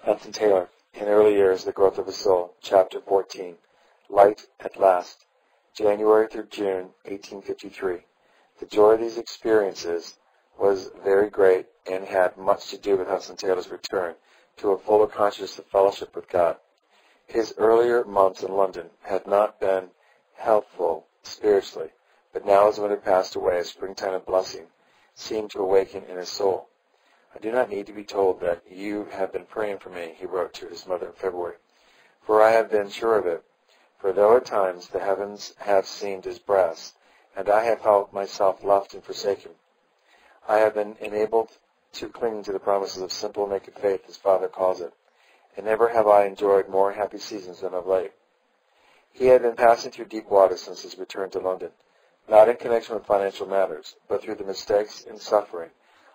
Hudson Taylor, In Early Years, The Growth of a Soul, Chapter 14, Light at Last, January through June, 1853. The joy of these experiences was very great and had much to do with Hudson Taylor's return to a fuller consciousness of fellowship with God. His earlier months in London had not been helpful spiritually, but now as winter passed away, a springtime of blessing seemed to awaken in his soul. "I do not need to be told that you have been praying for me," he wrote to his mother in February, "for I have been sure of it. For though at times the heavens have seemed as brass, and I have felt myself left and forsaken, I have been enabled to cling to the promises of simple naked faith, as Father calls it, and never have I enjoyed more happy seasons than of late." He had been passing through deep water since his return to London, not in connection with financial matters, but through the mistakes and suffering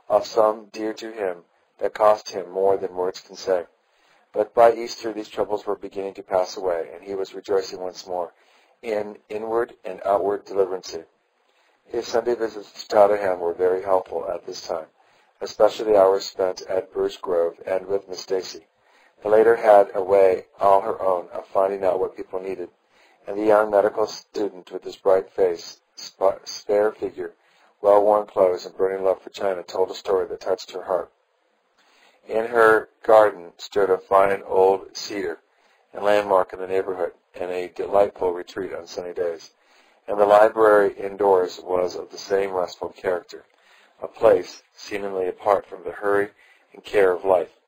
of some dear to him that cost him more than words can say. But by Easter these troubles were beginning to pass away, and he was rejoicing once more in inward and outward deliverance. His Sunday visits to Tottenham were very helpful at this time, especially the hours spent at Birch Grove and with Miss Stacy. The latter had a way all her own of finding out what people needed, and the young medical student with his bright face, spare figure, well-worn clothes, and burning love for China told a story that touched her heart. In her garden stood a fine old cedar, a landmark in the neighborhood, and a delightful retreat on sunny days. And the library indoors was of the same restful character, a place seemingly apart from the hurry and care of life.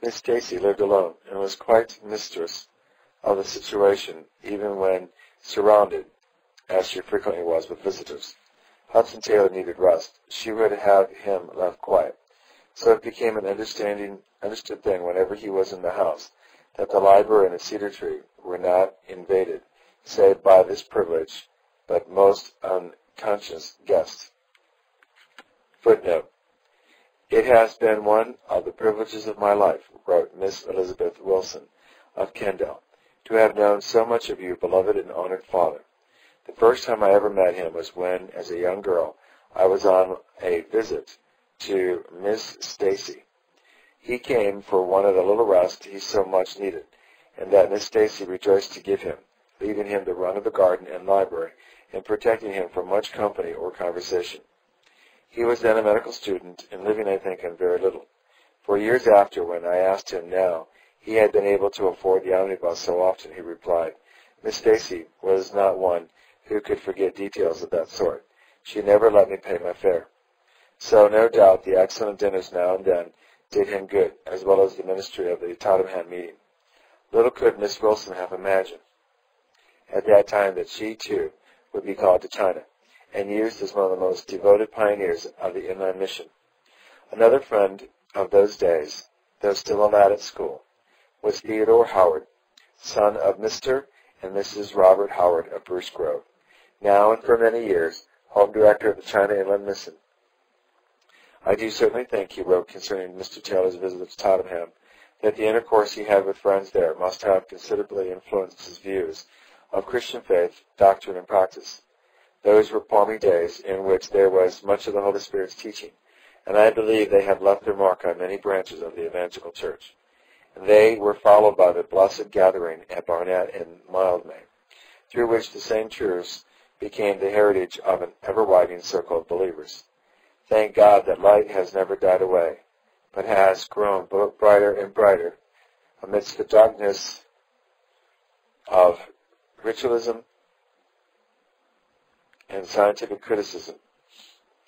Miss Stacy lived alone, and was quite mistress of the situation, even when surrounded, as she frequently was, with visitors. Hudson Taylor needed rest. She would have him left quiet. So it became an understood thing whenever he was in the house, that the library and the cedar tree were not invaded, save by this privileged but most unconscious guest. Footnote: "It has been one of the privileges of my life," wrote Miss Elizabeth Wilson of Kendal, "to have known so much of you, beloved and honored father. The first time I ever met him was when, as a young girl, I was on a visit to Miss Stacy. He came for one of the little rest he so much needed, and that Miss Stacy rejoiced to give him, leaving him the run of the garden and library, and protecting him from much company or conversation. He was then a medical student, and living, I think, on very little. For years after, when I asked him now he had been able to afford the omnibus so often, he replied, Miss Stacy was not one who could forget details of that sort. She never let me pay my fare. So, no doubt, the excellent dinners now and then did him good, as well as the ministry of the Tottenham meeting. Little could Miss Wilson have imagined at that time that she, too, would be called to China, and used as one of the most devoted pioneers of the inland mission. Another friend of those days, though still a lad at school, was Theodore Howard, son of Mr. and Mrs. Robert Howard of Birch Grove, now and for many years home director of the China Inland Mission. I do certainly think, he wrote concerning Mr. Taylor's visit to Tottenham, that the intercourse he had with friends there must have considerably influenced his views of Christian faith, doctrine, and practice. Those were palmy days in which there was much of the Holy Spirit's teaching, and I believe they have left their mark on many branches of the evangelical church. They were followed by the blessed gathering at Barnet in Mildmay, through which the same truths became the heritage of an ever-widening circle of believers. Thank God that light has never died away, but has grown brighter and brighter amidst the darkness of ritualism and scientific criticism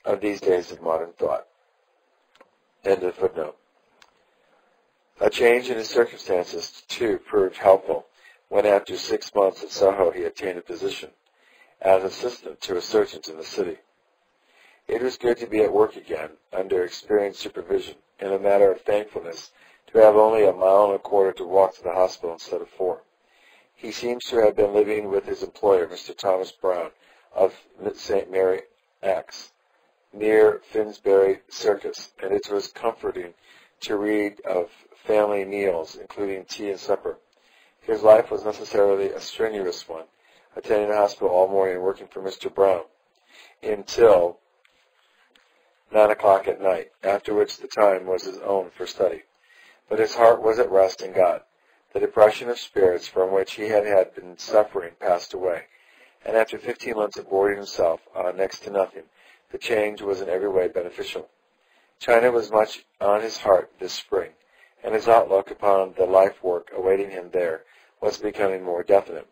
of these days of modern thought. End of footnote. A change in his circumstances, too, proved helpful when after 6 months at Soho he obtained a position as assistant to a surgeon in the city. It was good to be at work again, under experienced supervision, and a matter of thankfulness to have only 1.25 miles to walk to the hospital instead of 4. He seems to have been living with his employer, Mr. Thomas Brown, of St. Mary Axe, near Finsbury Circus, and it was comforting to read of family meals, including tea and supper. His life was necessarily a strenuous one, attending the hospital all morning and working for Mr. Brown until 9 o'clock at night, after which the time was his own for study. but his heart was at rest in God. The depression of spirits from which he had been suffering passed away, and after 15 months of boarding himself on next to nothing, the change was in every way beneficial. China was much on his heart this spring, and his outlook upon the life work awaiting him there was becoming more definite.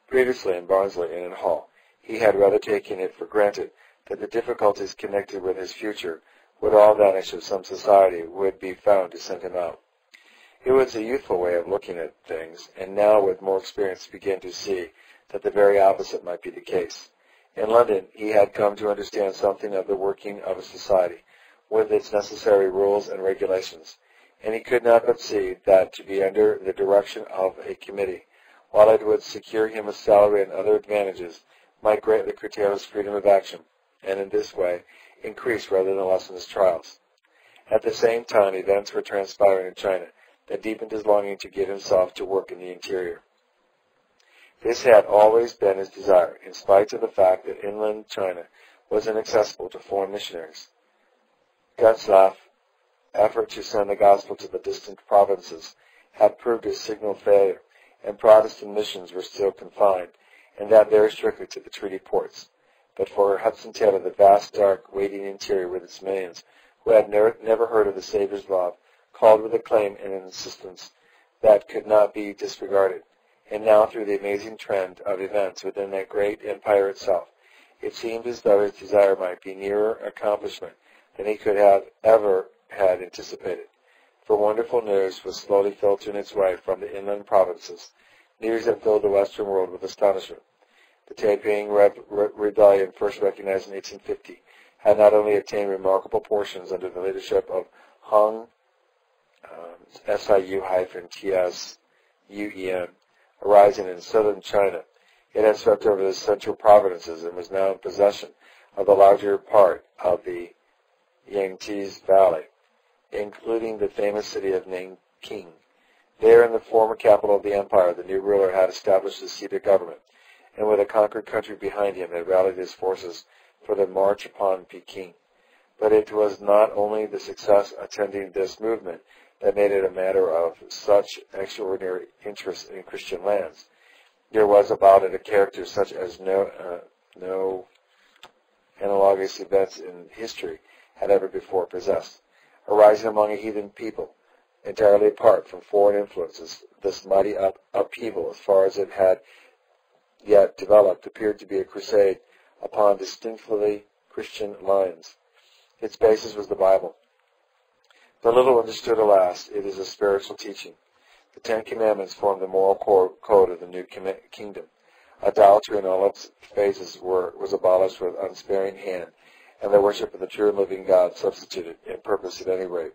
Previously in Barnsley and in Hull, he had rather taken it for granted that the difficulties connected with his future would all vanish if some society would be found to send him out. It was a youthful way of looking at things, and now with more experience he began to see that the very opposite might be the case. In London, he had come to understand something of the working of a society, with its necessary rules and regulations, and he could not but see that to be under the direction of a committee, while it would secure him a salary and other advantages, might greatly curtail his freedom of action, and in this way increase rather than lessen his trials. At the same time, events were transpiring in China that deepened his longing to get himself to work in the interior. This had always been his desire, in spite of the fact that inland China was inaccessible to foreign missionaries. Gutzlaff's effort to send the gospel to the distant provinces had proved a signal failure, and Protestant missions were still confined, and that very strictly to the treaty ports. But for Hudson Taylor, the vast, dark, waiting interior with its millions, who had never heard of the Savior's love, called with a claim and an insistence that could not be disregarded. And now, through the amazing trend of events within that great empire itself, it seemed as though his desire might be nearer accomplishment than he could have ever had anticipated. For wonderful news was slowly filtering its way from the inland provinces, news that filled the Western world with astonishment. The Taiping Rebellion, first recognized in 1850, had not only attained remarkable portions under the leadership of Hung Siu-Tsun, arising in southern China. It had swept over the central provinces and was now in possession of the larger part of the Yangtze Valley, including the famous city of Nanking. There, in the former capital of the empire, the new ruler had established the seat of government, and with a conquered country behind him had rallied his forces for the march upon Peking. But it was not only the success attending this movement that made it a matter of such extraordinary interest in Christian lands. There was about it a character such as no analogous events in history had ever before possessed. Arising among a heathen people, entirely apart from foreign influences, this mighty upheaval, as far as it had yet developed, appeared to be a crusade upon distinctly Christian lines. Its basis was the Bible. But little understood, alas, it is a spiritual teaching. The Ten Commandments formed the moral code of the new kingdom. Idolatry in all its phases was abolished with unsparing hand, and the worship of the true and living God substituted, in purpose at any rate.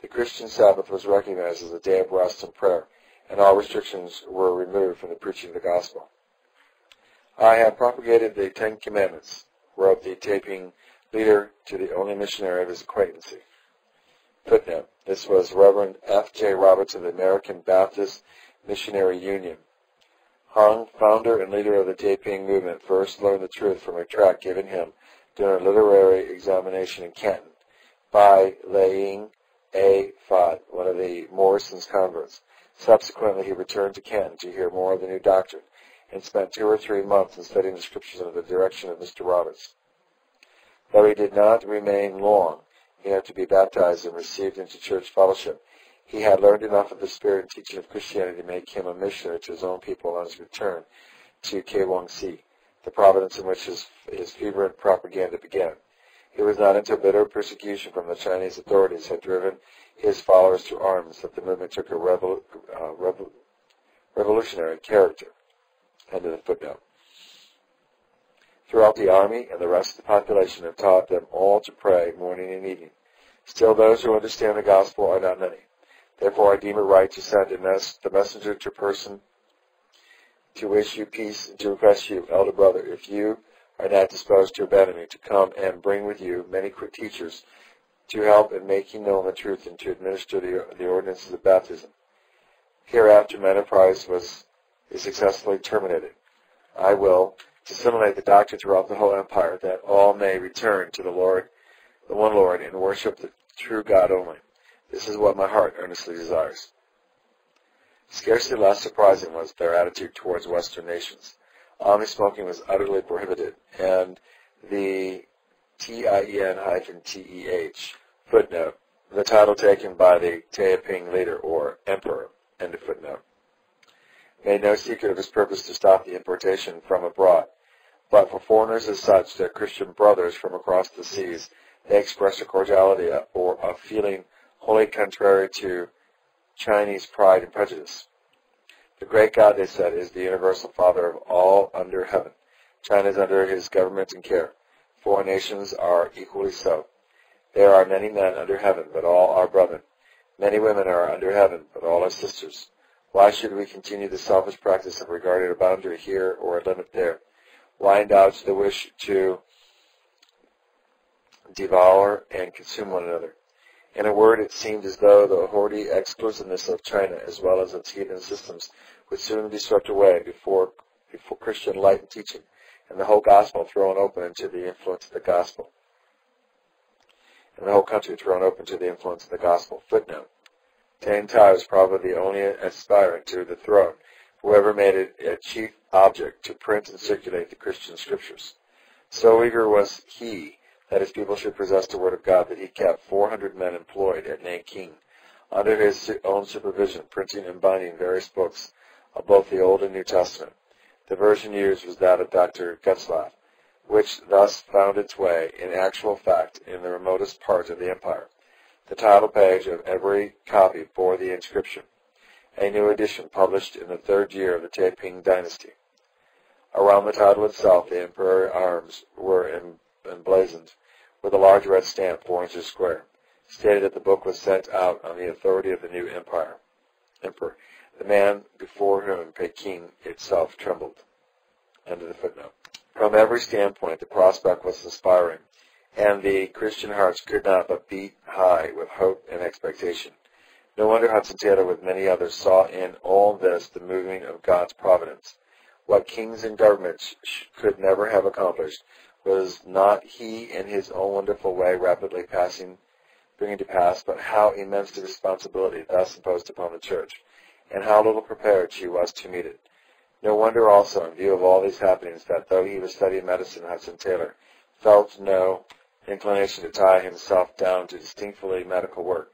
The Christian Sabbath was recognized as a day of rest and prayer, and all restrictions were removed from the preaching of the gospel. I have propagated the Ten Commandments, wrote the Taiping leader to the only missionary of his acquaintancy. Footnote. This was Reverend F. J. Roberts of the American Baptist Missionary Union. Hung, founder and leader of the Taiping movement, first learned the truth from a tract given him during a literary examination in Canton by Laying A. Fod, one of the Morrison's converts. Subsequently, he returned to Canton to hear more of the new doctrine and spent 2 or 3 months in studying the Scriptures under the direction of Mr. Roberts. Though he did not remain long, he had to be baptized and received into church fellowship. He had learned enough of the spirit and teaching of Christianity to make him a missionary to his own people on his return to Kwangsi, the province in which his fervent propaganda began. It was not until bitter persecution from the Chinese authorities had driven his followers to arms that the movement took a revolutionary character. End of the footnote. Throughout the army and the rest of the population have taught them all to pray morning and evening. Still, those who understand the gospel are not many. Therefore, I deem it right to send the messenger to person to wish you peace and to request you, elder brother, if you are not disposed to abandon me, to come and bring with you many teachers to help in making known the truth and to administer the ordinances of baptism. Hereafter, my enterprise is successfully terminated. I will disseminate the doctrine throughout the whole empire, that all may return to the one Lord, and worship the true God only. This is what my heart earnestly desires. Scarcely less surprising was their attitude towards Western nations. Army smoking was utterly prohibited, and the TIEN-TEH footnote, the title taken by the Taiping leader or emperor, end of footnote, made no secret of his purpose to stop the importation from abroad. But for foreigners as such, their Christian brothers from across the seas, they expressed a cordiality or a feeling wholly contrary to Chinese pride and prejudice. The great God, they said, is the universal Father of all under heaven. China is under his government and care. Foreign nations are equally so. There are many men under heaven, but all are brethren. Many women are under heaven, but all are sisters. Why should we continue the selfish practice of regarding a boundary here or a limit there? Why indulge the wish to devour and consume one another? In a word, it seemed as though the hoardy exclusiveness of China, as well as its heathen systems, would soon be swept away before Christian light and teaching, and the whole gospel thrown open into the influence of the gospel. And the whole country thrown open to the influence of the gospel. Footnote. Tang Tai was probably the only aspirant to the throne, whoever made it a chief object to print and circulate the Christian scriptures. So eager was he that his people should possess the word of God that he kept 400 men employed at Nanking, under his own supervision, printing and binding various books of both the Old and New Testament. The version used was that of Dr. Getzlaff, which thus found its way, in actual fact, in the remotest part of the empire. The title page of every copy bore the inscription, "A new edition published in the 3rd year of the Taiping dynasty." Around the title itself, the imperial arms were emblazoned with a large red stamp 4 inches square, stated that the book was sent out on the authority of the new emperor, the man before whom Peking itself trembled. End of the footnote. From every standpoint, the prospect was inspiring, and the Christian hearts could not but beat high with hope and expectation. No wonder Hudson Taylor, with many others, saw in all this the moving of God's providence. What kings and governments could never have accomplished was not he in his own wonderful way rapidly bringing to pass, but how immense the responsibility thus imposed upon the Church, and how little prepared she was to meet it. No wonder also, in view of all these happenings, that though he was studying medicine, Hudson Taylor felt no inclination to tie himself down to distinctly medical work.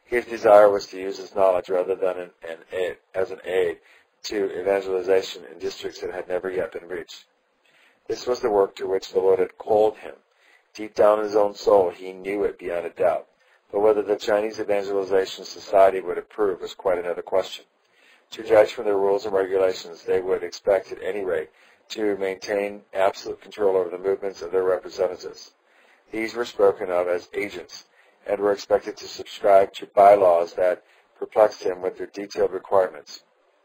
His desire was to use his knowledge rather than as an aid to evangelization in districts that had never yet been reached. This was the work to which the Lord had called him. Deep down in his own soul, he knew it beyond a doubt. But whether the Chinese Evangelization Society would approve was quite another question. To judge from their rules and regulations, they would expect at any rate to maintain absolute control over the movements of their representatives. These were spoken of as agents, and were expected to subscribe to bylaws that perplexed him with their detailed requirements.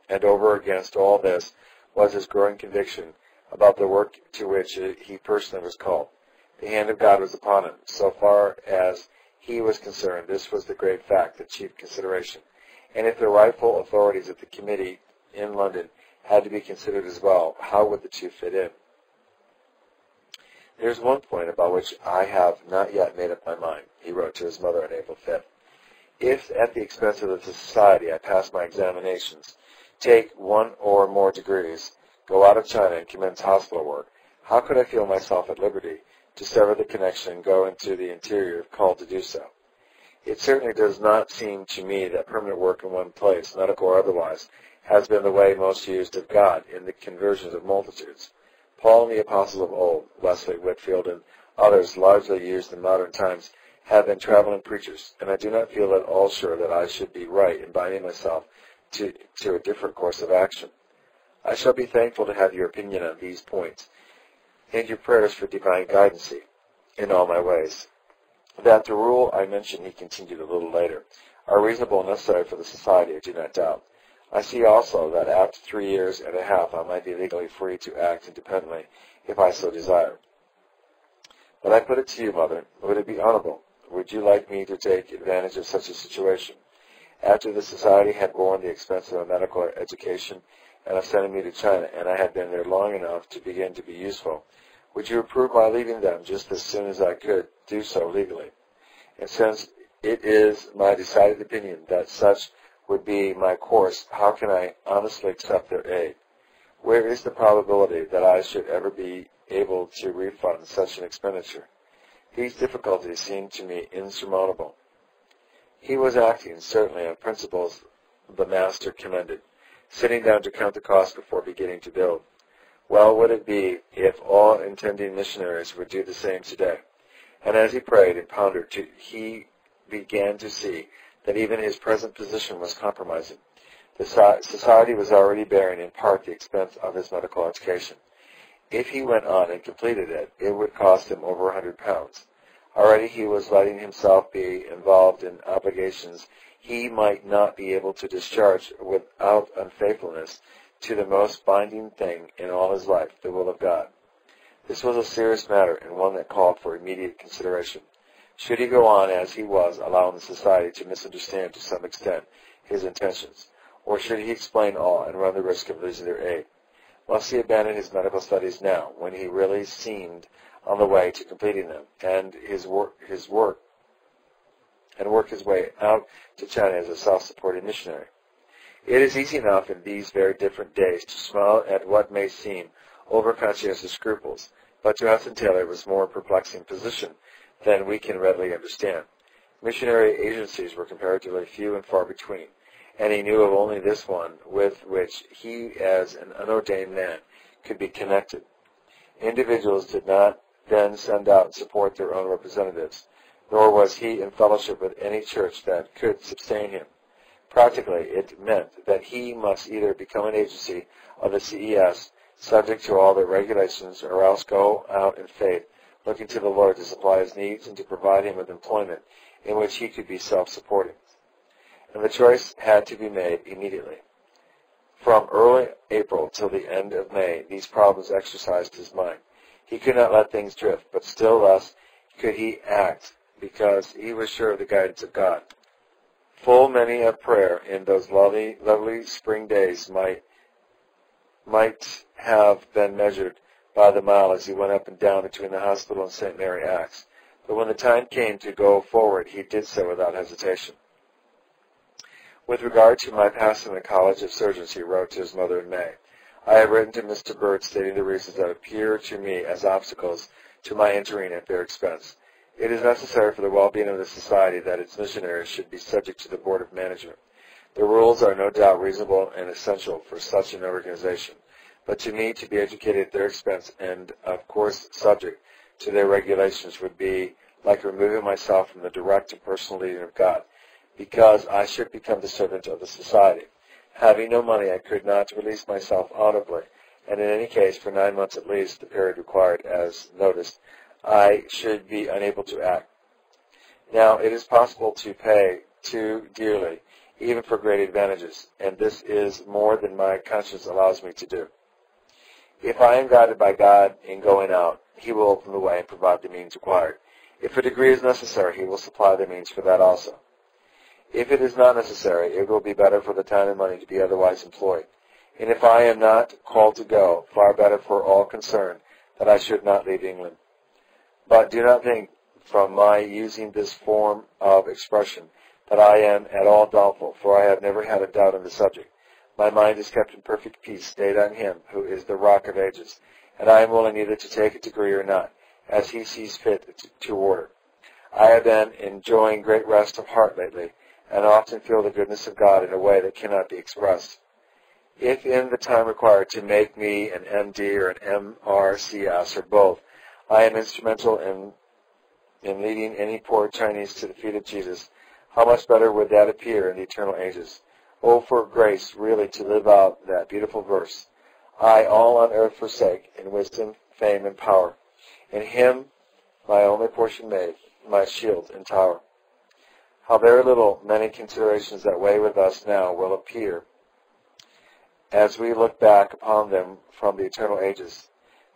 And over against all this was his growing conviction about the work to which he personally was called. The hand of God was upon him. So far as he was concerned, this was the great fact, the chief consideration. And if the rightful authorities of the committee in London had to be considered as well, how would the two fit in? There is one point about which I have not yet made up my mind, he wrote to his mother on April 5th. If, at the expense of the society, I pass my examinations, take 1 or more degrees, go out of China and commence hospital work, how could I feel myself at liberty to sever the connection and go into the interior if called to do so? It certainly does not seem to me that permanent work in one place, medical or otherwise, has been the way most used of God in the conversions of multitudes. Paul and the apostles of old, Wesley, Whitefield, and others largely used in modern times, have been traveling preachers, and I do not feel at all sure that I should be right in binding myself to a different course of action. I shall be thankful to have your opinion on these points, and your prayers for divine guidance in all my ways. That the rule I mentioned, he continued a little later, are reasonable and necessary for the society, I do not doubt. I see also that after 3 years and a half I might be legally free to act independently if I so desire. But I put it to you, Mother, would it be honorable? Would you like me to take advantage of such a situation? After the society had borne the expense of a medical education and of sending me to China, and I had been there long enough to begin to be useful, would you approve my leaving them just as soon as I could do so legally? And since it is my decided opinion that such would be my course, how can I honestly accept their aid? Where is the probability that I should ever be able to refund such an expenditure? These difficulties seem to me insurmountable. He was acting, certainly, on principles the Master commended, sitting down to count the cost before beginning to build. Well would it be if all intending missionaries would do the same today. And as he prayed and pondered, he began to see that even his present position was compromising. The society was already bearing in part the expense of his medical education. If he went on and completed it, it would cost him over £100. Already he was letting himself be involved in obligations he might not be able to discharge without unfaithfulness to the most binding thing in all his life, the will of God. This was a serious matter and one that called for immediate consideration. Should he go on as he was, allowing the society to misunderstand to some extent his intentions, or should he explain all and run the risk of losing their aid? Must he abandon his medical studies now, when he really seemed on the way to completing them, and work his way out to China as a self-supporting missionary? It is easy enough in these very different days to smile at what may seem over-conscientious scruples, but to Hudson Taylor it was a more perplexing position than we can readily understand. Missionary agencies were comparatively few and far between, and he knew of only this one with which he, as an unordained man, could be connected. Individuals did not then send out and support their own representatives, nor was he in fellowship with any church that could sustain him. Practically, it meant that he must either become an agency of the CES, subject to all their regulations, or else go out in faith, looking to the Lord to supply his needs and to provide him with employment in which he could be self-supporting. And the choice had to be made immediately. From early April till the end of May, these problems exercised his mind. He could not let things drift, but still less could he act, because he was sure of the guidance of God. Full many a prayer in those lovely spring days might have been measured by the mile as he went up and down between the hospital and St. Mary Axe. But when the time came to go forward, he did so without hesitation. With regard to my passing the College of Surgeons, he wrote to his mother in May, I have written to Mr. Bird stating the reasons that appear to me as obstacles to my entering at their expense. It is necessary for the well-being of the society that its missionaries should be subject to the Board of Management. The rules are no doubt reasonable and essential for such an organization, but to me to be educated at their expense and, of course, subject to their regulations would be like removing myself from the direct and personal leading of God, because I should become the servant of the society. Having no money, I could not release myself audibly, and in any case, for 9 months at least, the period required, as noticed, I should be unable to act. Now, it is possible to pay too dearly, even for great advantages, and this is more than my conscience allows me to do. If I am guided by God in going out, he will open the way and provide the means required. If a degree is necessary, he will supply the means for that also. If it is not necessary, it will be better for the time and money to be otherwise employed. And if I am not called to go, far better for all concerned that I should not leave England. But do not think, from my using this form of expression, that I am at all doubtful, for I have never had a doubt on the subject. My mind is kept in perfect peace, stayed on him, who is the rock of ages, and I am willing either to take a degree or not, as he sees fit to order. I have been enjoying great rest of heart lately, and often feel the goodness of God in a way that cannot be expressed. If in the time required to make me an M.D. or an M.R.C.S. or both, I am instrumental in leading any poor Chinese to the feet of Jesus, how much better would that appear in the eternal ages? Oh, for grace really to live out that beautiful verse. I all on earth forsake, in wisdom, fame, and power. In him my only portion made, my shield and tower. How very little many considerations that weigh with us now will appear as we look back upon them from the eternal ages.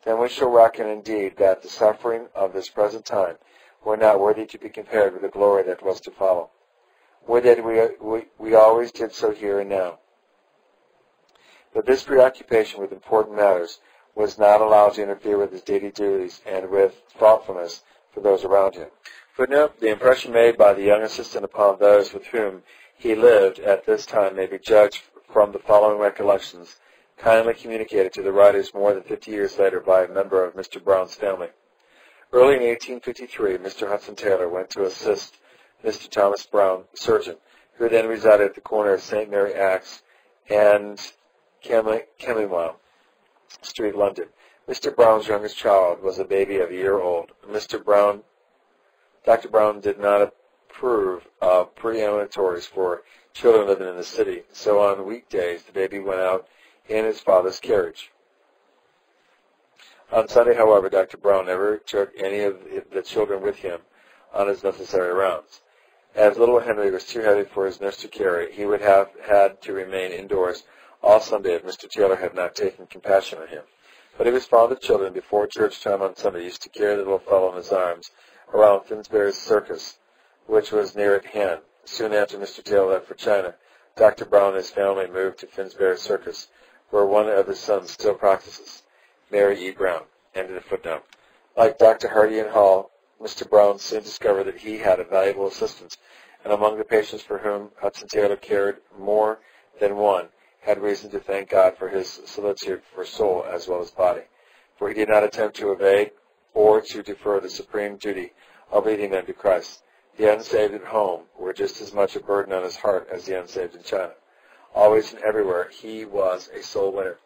Then we shall reckon indeed that the suffering of this present time were not worthy to be compared with the glory that was to follow. Would that we always did so here and now. But this preoccupation with important matters was not allowed to interfere with his daily duties and with thoughtfulness for those around him. Footnote: the impression made by the young assistant upon those with whom he lived at this time may be judged from the following recollections, kindly communicated to the writers more than 50 years later by a member of Mr. Brown's family. Early in 1853, Mr. Hudson Taylor went to assist Mr. Thomas Brown, surgeon, who then resided at the corner of St. Mary Axe and Camberwell Street, London. Mr. Brown's youngest child was a baby of a year old. Dr. Brown did not approve of premonitories for children living in the city, so on weekdays the baby went out in his father's carriage. On Sunday, however, Dr. Brown never took any of the children with him on his necessary rounds. As little Henry was too heavy for his nurse to carry, he would have had to remain indoors all Sunday if Mr. Taylor had not taken compassion on him. But he was fond of children. Before church time on Sunday, he used to carry the little fellow in his arms around Finsbury's Circus, which was near at hand. Soon after Mr. Taylor left for China, Dr. Brown and his family moved to Finsbury Circus, where one of his sons still practices, Mary E. Brown. End of the footnote. Like Dr. Hardy and Hall, Mr. Brown soon discovered that he had a valuable assistant, and among the patients for whom Hudson Taylor cared more than one, had reason to thank God for his solicitude for soul as well as body, for he did not attempt to evade or to defer the supreme duty of leading them to Christ. The unsaved at home were just as much a burden on his heart as the unsaved in China. Always and everywhere he was a soul winner.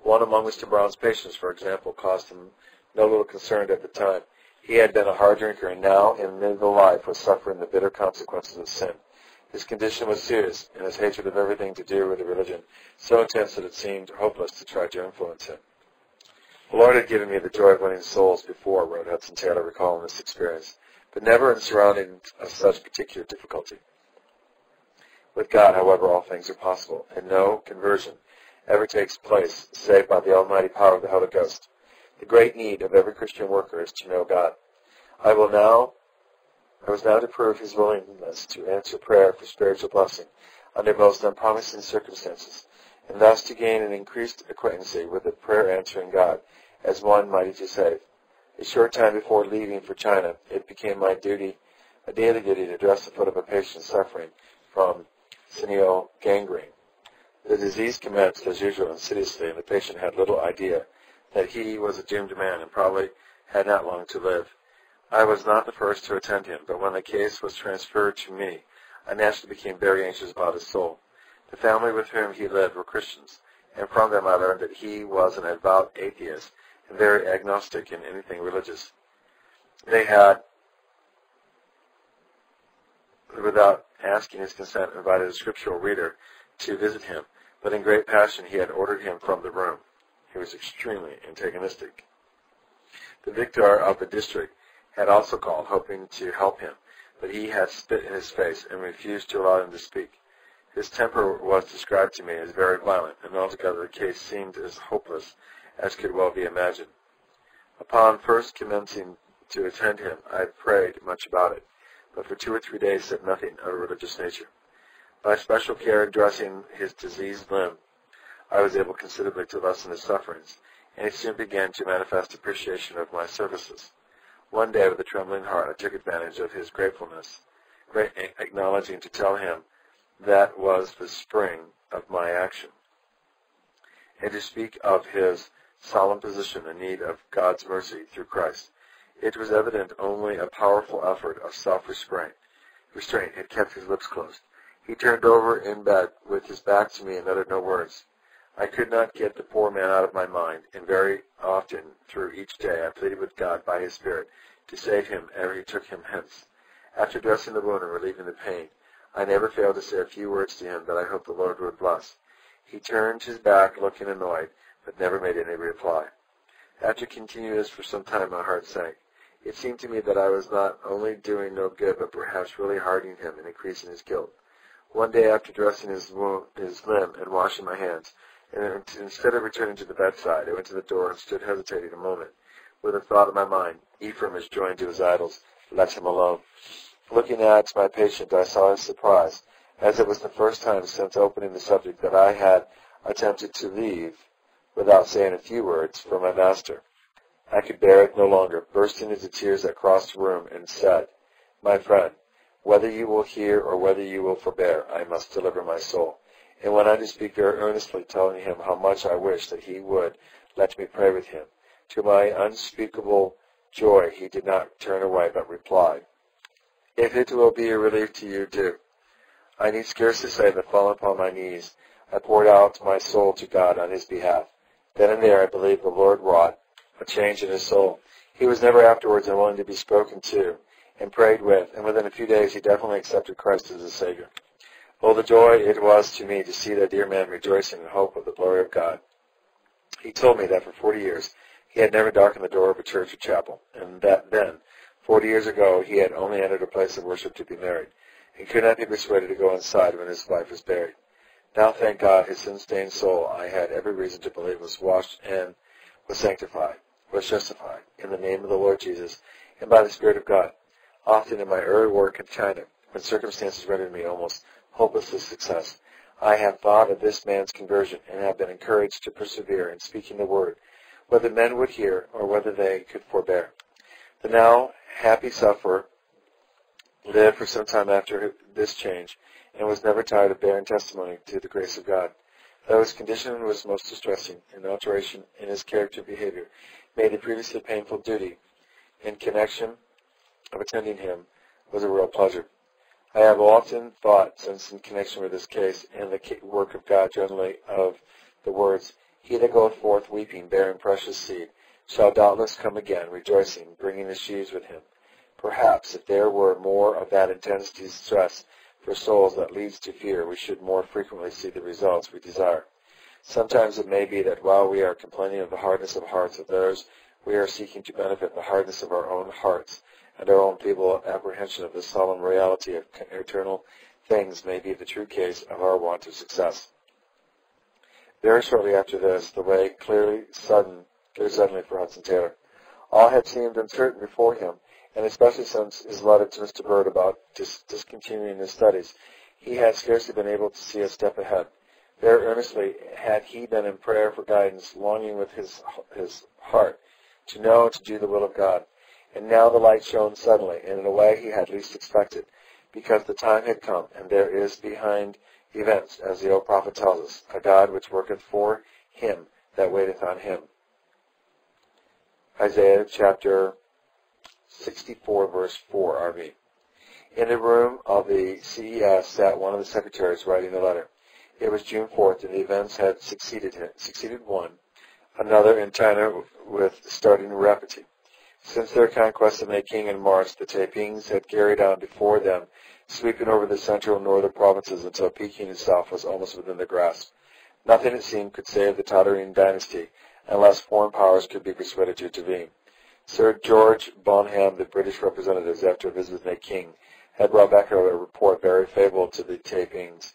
One among Mr. Brown's patients, for example, caused him no little concern at the time. He had been a hard drinker and now, in middle life, was suffering the bitter consequences of sin. His condition was serious, and his hatred of everything to do with the religion so intense that it seemed hopeless to try to influence him. The Lord had given me the joy of winning souls before, wrote Hudson Taylor, recalling this experience, but never in surroundings of such particular difficulty. With God, however, all things are possible, and no conversion ever takes place save by the almighty power of the Holy Ghost. The great need of every Christian worker is to know God. I was now to prove his willingness to answer prayer for spiritual blessing under most unpromising circumstances, and thus to gain an increased acquaintancy with the prayer-answering God as one mighty to save. A short time before leaving for China, it became my daily duty to dress the foot of a patient suffering from sineal gangrene. The disease commenced, as usual, insidiously, and the patient had little idea that he was a doomed man and probably had not long to live. I was not the first to attend him, but when the case was transferred to me, I naturally became very anxious about his soul. The family with whom he lived were Christians, and from them I learned that he was an avowed atheist and very agnostic in anything religious. They had, without asking his consent, invited a scriptural reader to visit him, but in great passion he had ordered him from the room. He was extremely antagonistic. The vicar of the district had also called, hoping to help him, but he had spit in his face and refused to allow him to speak. His temper was described to me as very violent, and altogether the case seemed as hopeless as could well be imagined. Upon first commencing to attend him, I prayed much about it, but for 2 or 3 days said nothing of a religious nature. By special care in dressing his diseased limb, I was able considerably to lessen his sufferings, and he soon began to manifest appreciation of my services. One day, with a trembling heart, I took advantage of his gratefulness, acknowledging to tell him that was the spring of my action, and to speak of his solemn position in need of God's mercy through Christ. It was evident only a powerful effort of self-restraint had kept his lips closed. He turned over in bed with his back to me and uttered no words. I could not get the poor man out of my mind, and very often through each day I pleaded with God by his Spirit to save him ere he took him hence. After dressing the wound and relieving the pain, I never failed to say a few words to him that I hoped the Lord would bless. He turned his back looking annoyed, but never made any reply. After continuing this for some time, my heart sank. It seemed to me that I was not only doing no good, but perhaps really hardening him and increasing his guilt. One day, after dressing his limb and washing my hands, and instead of returning to the bedside, I went to the door and stood hesitating a moment, with a thought in my mind: Ephraim is joined to his idols, let him alone. Looking at my patient, I saw his surprise, as it was the first time since opening the subject that I had attempted to leave, without saying a few words, for my master. I could bear it no longer, bursting into tears, I crossed the room and said, My friend, whether you will hear or whether you will forbear, I must deliver my soul. And went on to speak very earnestly, telling him how much I wished that he would let me pray with him. To my unspeakable joy, he did not turn away, but replied, If it will be a relief to you, do. I need scarcely say that, falling upon my knees, I poured out my soul to God on his behalf. Then and there, I believe the Lord wrought a change in his soul. He was never afterwards unwilling to be spoken to and prayed with, and within a few days he definitely accepted Christ as his Savior. Oh, the joy it was to me to see that dear man rejoicing in hope of the glory of God. He told me that for 40 years he had never darkened the door of a church or chapel, and that then, 40 years ago, he had only entered a place of worship to be married, and could not be persuaded to go inside when his wife was buried. Now, thank God, his sin-stained soul, I had every reason to believe, was washed and was sanctified, was justified, in the name of the Lord Jesus, and by the Spirit of God. Often in my early work in China, when circumstances rendered me almost hopeless of success, I have thought of this man's conversion and have been encouraged to persevere in speaking the word, whether men would hear or whether they could forbear. The now happy sufferer lived for some time after this change and was never tired of bearing testimony to the grace of God. Though his condition was most distressing, an alteration in his character and behavior made the previously painful duty in connection of attending him was a real pleasure. I have often thought, since in connection with this case and the work of God generally, of the words, He that goeth forth weeping, bearing precious seed, shall doubtless come again, rejoicing, bringing the sheaves with him. Perhaps, if there were more of that intensity of stress for souls that leads to fear, we should more frequently see the results we desire. Sometimes it may be that while we are complaining of the hardness of hearts of theirs, we are seeking to benefit the hardness of our own hearts, and our own feeble apprehension of the solemn reality of eternal things may be the true case of our want of success. Very shortly after this, the way cleared suddenly for Hudson Taylor. All had seemed uncertain before him, and especially since his letter to Mr. Bird about discontinuing his studies, he had scarcely been able to see a step ahead. Very earnestly had he been in prayer for guidance, longing with his heart to know and to do the will of God. And now the light shone suddenly, and in a way he had least expected, because the time had come, and there is behind events, as the old prophet tells us, a God which worketh for him that waiteth on him. Isaiah chapter 64, verse 4, RV. In the room of the CES sat one of the secretaries writing a letter. It was June 4th, and the events had succeeded one another in China with startling rapidity. Since their conquest of Nanking in March, the Taipings had carried on before them, sweeping over the central and northern provinces until Peking itself was almost within their grasp. Nothing, it seemed, could save the tottering dynasty unless foreign powers could be persuaded to intervene. Sir George Bonham, the British representative, after a visit with Nanking, had brought back a report very favorable to the Taipings.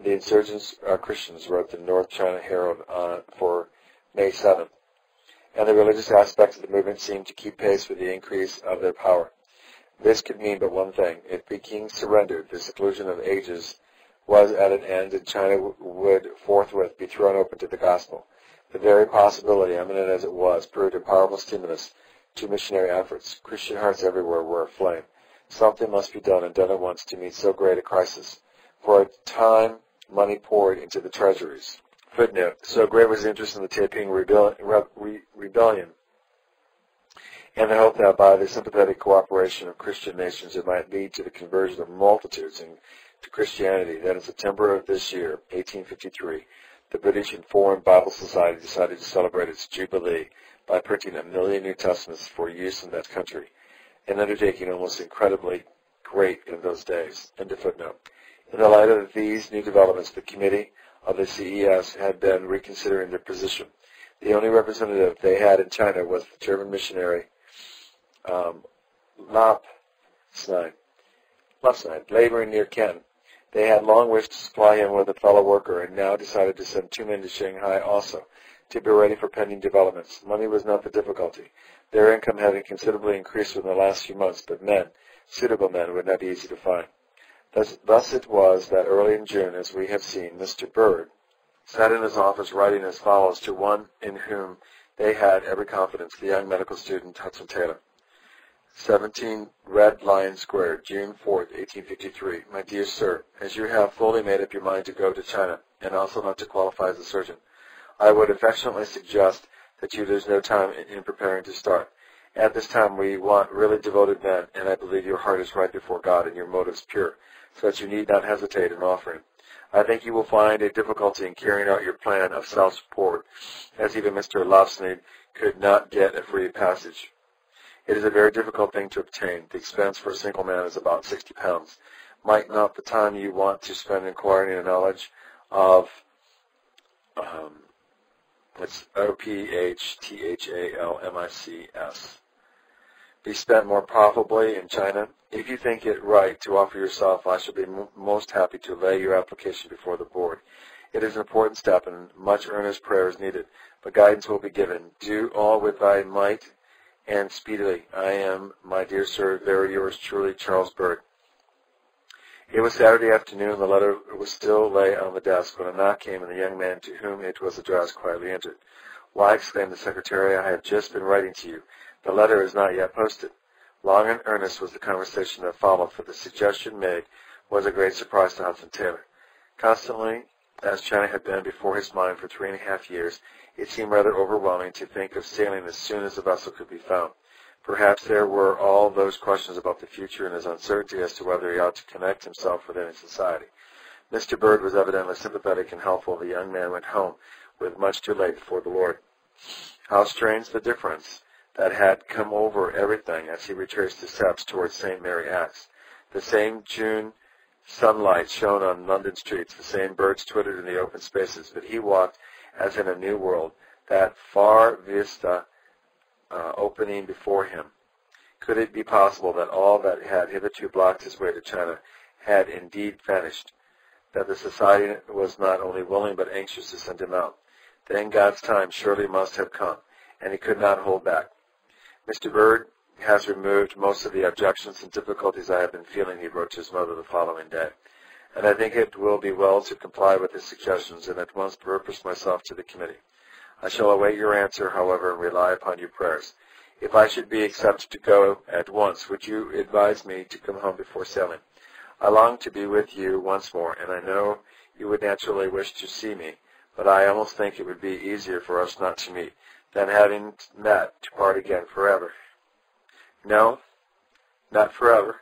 The insurgents Christians, wrote the North China Herald for May 7th, and the religious aspects of the movement seemed to keep pace with the increase of their power. This could mean but one thing. If Peking surrendered, the seclusion of ages was at an end, and China would forthwith be thrown open to the gospel. The very possibility, eminent as it was, proved a powerful stimulus to missionary efforts. Christian hearts everywhere were aflame. Something must be done, and done at once, to meet so great a crisis. For a time, money poured into the treasuries. Footnote: so great was the interest in the Taiping rebellion, and the hope that by the sympathetic cooperation of Christian nations it might lead to the conversion of multitudes to Christianity, that in September of this year, 1853, the British and Foreign Bible Society decided to celebrate its Jubilee by printing 1 million New Testaments for use in that country, an undertaking almost incredibly great in those days. End of footnote. In the light of these new developments, the committee of the CES had been reconsidering their position. The only representative they had in China was the German missionary Lapsnine, laboring near Ken. They had long wished to supply him with a fellow worker, and now decided to send 2 men to Shanghai also, to be ready for pending developments. Money was not the difficulty. Their income having considerably increased within the last few months, but suitable men, would not be easy to find. Thus it was that early in June, as we have seen, Mr. Bird sat in his office writing as follows to one in whom they had every confidence, the young medical student Hudson Taylor. 17 Red Lion Square, June 4th, 1853. My dear sir, as you have fully made up your mind to go to China, and also not to qualify as a surgeon, I would affectionately suggest that you lose no time in preparing to start. At this time we want really devoted men, and I believe your heart is right before God and your motives pure, so that you need not hesitate in offering. I think you will find a difficulty in carrying out your plan of self-support, as even Mr. Lofsney could not get a free passage. It is a very difficult thing to obtain. The expense for a single man is about £60. Might not the time you want to spend inquiring the knowledge of it's OPHTHALMICS be spent more profitably in China? If you think it right to offer yourself, I shall be most happy to lay your application before the board. It is an important step, and much earnest prayer is needed, but guidance will be given. Do all with thy might and speedily. I am, my dear sir, very yours truly, Charles Bird. It was Saturday afternoon. The letter was still lay on the desk when a knock came, and the young man to whom it was addressed quietly entered. Why, exclaimed the secretary, I have just been writing to you. The letter is not yet posted. Long and earnest was the conversation that followed, for the suggestion made was a great surprise to Hudson Taylor. Constantly, as China had been before his mind for 3.5 years, it seemed rather overwhelming to think of sailing as soon as the vessel could be found. Perhaps there were all those questions about the future and his uncertainty as to whether he ought to connect himself with any society. Mr. Bird was evidently sympathetic and helpful. The young man went home with much too late before the Lord. How strange the difference that had come over everything as he retraced his steps towards St. Mary Axe. The same June sunlight shone on London streets, the same birds twittered in the open spaces, but he walked as in a new world, that far vista opening before him. Could it be possible that all that had hitherto blocked his way to China had indeed vanished, that the society was not only willing but anxious to send him out? Then God's time surely must have come, and he could not hold back. Mr. Bird has removed most of the objections and difficulties I have been feeling, he wrote to his mother the following day, and I think it will be well to comply with his suggestions and at once purpose myself to the committee. I shall await your answer, however, and rely upon your prayers. If I should be accepted to go at once, would you advise me to come home before sailing? I long to be with you once more, and I know you would naturally wish to see me, but I almost think it would be easier for us not to meet than having met to part again forever. No, not forever.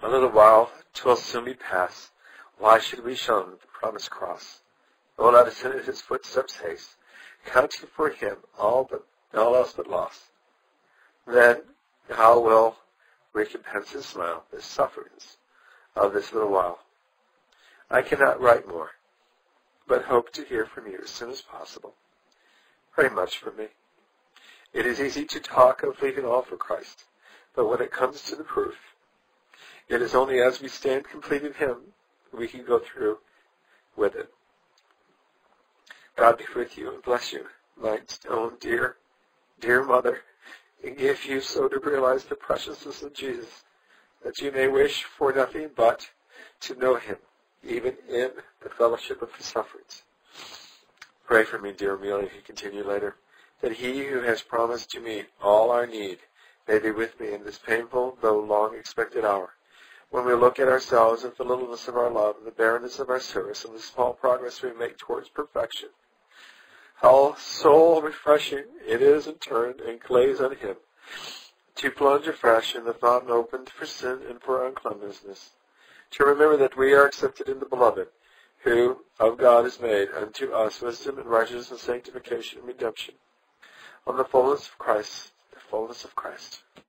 A little while, 'twill soon be past. Why should we shun the promised cross? Oh, let us in his footsteps haste, counting for him all else but loss. Then how will recompense his smile the sufferings of this little while? I cannot write more, but hope to hear from you as soon as possible. Pray much for me. It is easy to talk of leaving all for Christ, but when it comes to the proof, it is only as we stand complete in him we can go through with it. God be with you and bless you, my own dear, dear mother, and give you so to realize the preciousness of Jesus that you may wish for nothing but to know him, even in the fellowship of his sufferings. Pray for me, dear Amelia, he continued later, that he who has promised to meet all our need may be with me in this painful though long expected hour, when we look at ourselves at the littleness of our love and the barrenness of our service and the small progress we make towards perfection. How soul refreshing it is in turn and clays on him to plunge afresh in the fountain opened for sin and for uncleanness, to remember that we are accepted in the Beloved, who of God is made unto us wisdom and righteousness and sanctification and redemption, on the fullness of Christ, the fullness of Christ.